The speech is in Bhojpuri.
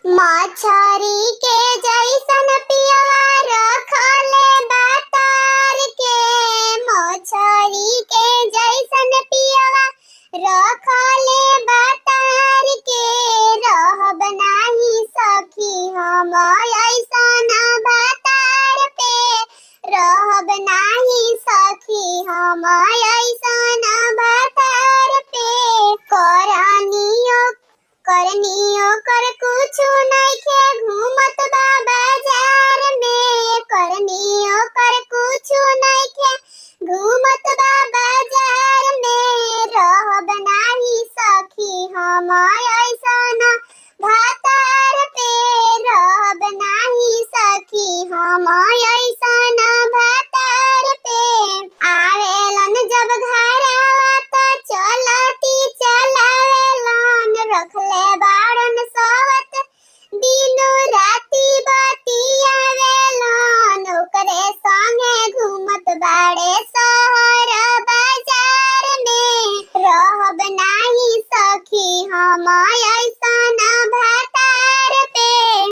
मछरी के जैसन पियवा रखले बातार के, मछरी के जैसन पियवा रखले बातार के। रहब नाही सखी हम ऐसन बातार पे, रहब नाही सखी हम ऐसन बातार पे। करनियो कर कुछु नइखे घूमत बा बाजार में, करनियो कर कुछु नइखे घूमत बा बाजार में। रहब नाही सखी हम ऐसन भातार पे, रहब नाही सखी हम ऐसन भातार पे। आवेलन जब घरवा त चलती चलावेलन, रखले बाड़न सवत दिनो राती बतियावेलन। ओकरे संगे घूमत बाड़े शहर बाजार में, रहब नाही सखी हम